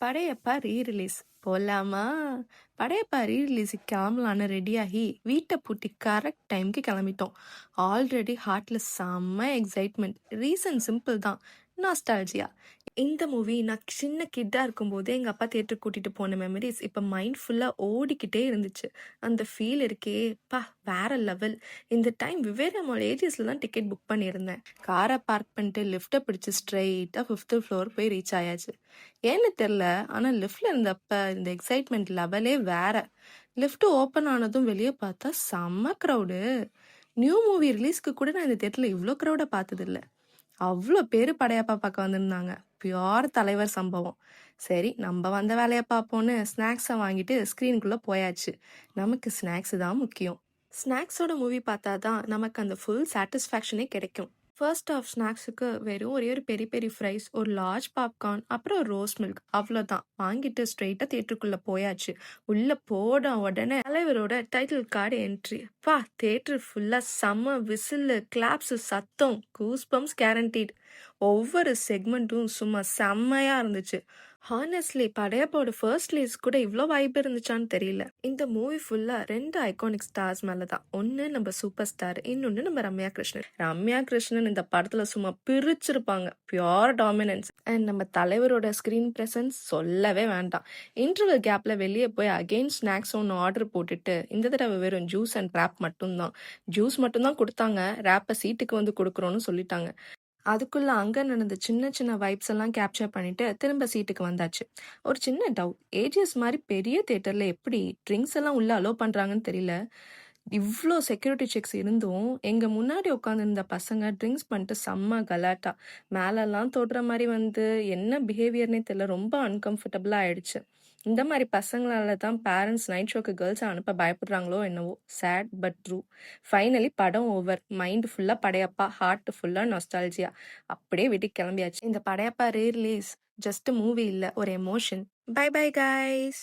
Padayappa re-release போலாமா? படையப்பா ரீ-ரிலீஸுக்கு கிளம்பலான்னு ரெடியாகி வீட்டை பூட்டி கரெக்ட் டைம்க்கு கிளம்பிட்டோம். ஆல்ரெடி ஹார்ட்ல செம்ம எக்ஸைட்மெண்ட். ரீசன் சிம்பிள் தான், நாஸ்டால்ஜியா. இந்த மூவி நான் சின்ன கிட்டா இருக்கும்போதே எங்க அப்பா தியேட்டருக்கு கூட்டிட்டு போன மெமரிஸ் இப்ப மைண்ட் ஃபுல்லா ஓடிக்கிட்டே இருந்துச்சு. அந்த ஃபீல் இருக்கே பா, வேற லெவல். இந்த டைம் விவேரா மால் ஏஜிஎஸ்ல தான் டிக்கெட் புக் பண்ணியிருந்தேன். காரை பார்க் பண்ணிட்டு லிஃப்ட்டை பிடிச்சு ஸ்ட்ரெயிட்டா 5th ஃப்ளோர் போய் ரீச் ஆயாச்சு. ஏன்னு தெரியல, ஆனா லிஃப்ட்ல இருந்தப்ப இந்த எக்ஸைட்மெண்ட் லெவலே வேற. லிஃப்ட் ஓப்பன் ஆனதும் வெளியே பார்த்தா செம்ம க்ரௌடு. நியூ மூவி ரிலீஸ்க்கு கூட நான் இந்த தியேட்டர்ல இவ்வளோ க்ரௌட பார்த்தது இல்ல. அவ்வளோ பேர் படையப்பா பார்க்க வந்திருந்தாங்க. பியோர் தலைவர் சம்பவம். சரி, நம்ம வந்த வேலையை பார்ப்போன்னு ஸ்நாக்ஸை வாங்கிட்டு ஸ்க்ரீனுக்குள்ளே போயாச்சு. நமக்கு ஸ்நாக்ஸ் தான் முக்கியம். ஸ்நாக்ஸோட மூவி பார்த்தா தான் நமக்கு அந்த ஃபுல் சாட்டிஸ்ஃபேக்ஷனே கிடைக்கும். ஃபர்ஸ்ட் ஆஃப் ஸ்நாக்ஸுக்கு வெறும் ஒரே ஒரு பெரிய பெரிய ஃப்ரைஸ், ஒரு லார்ஜ் பாப்கார்ன், அப்புறம் ஒரு ரோஸ் மில்க், அவ்வளோதான். வாங்கிட்டு ஸ்ட்ரெயிட்டாக தியேட்டருக்குள்ளே போயாச்சு. உள்ளே போன உடனே தலைவரோட டைட்டில் கார்டு என்ட்ரி. பா, தியேட்டர் ஃபுல்லாக செம்ம விசில், கிளாப்ஸு, சத்தம், கூஸ் பம்ப்ஸ் கேரண்டீட். ஒவ்வொரு செக்மெண்ட்டும் சும்மா செம்மையாக இருந்துச்சு. ஹானஸ்ட்லி படையப்பாவோட ஃபர்ஸ்ட் ரிலீஸ் கூட இவ்வளோ வைப் இருந்துச்சான்னு தெரியல. இந்த மூவி ஃபுல்லாக 2 ஐகானிக் ஸ்டார்ஸ் மேலே தான். ஒன்று நம்ம சூப்பர் ஸ்டார், இன்னொன்று நம்ம ரம்யா கிருஷ்ணன். ரம்யா கிருஷ்ணன் இந்த படத்தில் சும்மா பிரிச்சிருப்பாங்க. Pure dominance. அண்ட் நம்ம தலைவரோட ஸ்க்ரீன் ப்ரெசன்ஸ் சொல்லவே வேண்டாம். இன்டர்வல் கேப்பில் வெளியே போய் அகெயின் ஸ்நாக்ஸ் ஒன்று ஆர்டர் போட்டுட்டு இந்த தடவை வெறும் ஜூஸ் அண்ட் ரேப் மட்டும்தான். ஜூஸ் மட்டும்தான் கொடுத்தாங்க, ரேப்பை சீட்டுக்கு வந்து கொடுக்குறோன்னு சொல்லிட்டாங்க. அதுக்குள்ள அங்க நடந்த சின்ன சின்ன வைப்ஸ் எல்லாம் கேப்சர் பண்ணிட்டு திரும்ப சீட்டுக்கு வந்தாச்சு. ஒரு சின்ன டவுட், ஏஜிஎஸ் மாதிரி பெரிய தியேட்டர்ல எப்படி ட்ரிங்க்ஸ் எல்லாம் உள்ள அலோவ் பண்றாங்கன்னு தெரியல. இவ்வளோ செக்யூரிட்டி செக்ஸ் இருந்தும் எங்க முன்னாடி உட்காந்துருந்த பசங்க ட்ரிங்க்ஸ் பண்ணிட்டு செம்ம கலாட்டா. மேலெல்லாம் தொடுற மாதிரி வந்து என்ன பிஹேவியர்னே தெரியல, ரொம்ப அன்கம்ஃபர்டபுளா ஆயிடுச்சு. இந்த மாதிரி பசங்களால தான் பேரண்ட்ஸ் நைட் ஷோக்கு கேர்ள்ஸை அனுப்ப பயப்படுறாங்களோ என்னவோ. Sad but true. ஃபைனலி படம் ஓவர். மைண்ட் ஃபுல்லா படையப்பா, ஹார்ட் ஃபுல்லா நாஸ்டால்ஜியா. அப்படியே வீட்டுக்கு கிளம்பியாச்சு. இந்த Padayappa re release just movie இல்ல, ஒரு எமோஷன். By bye guys.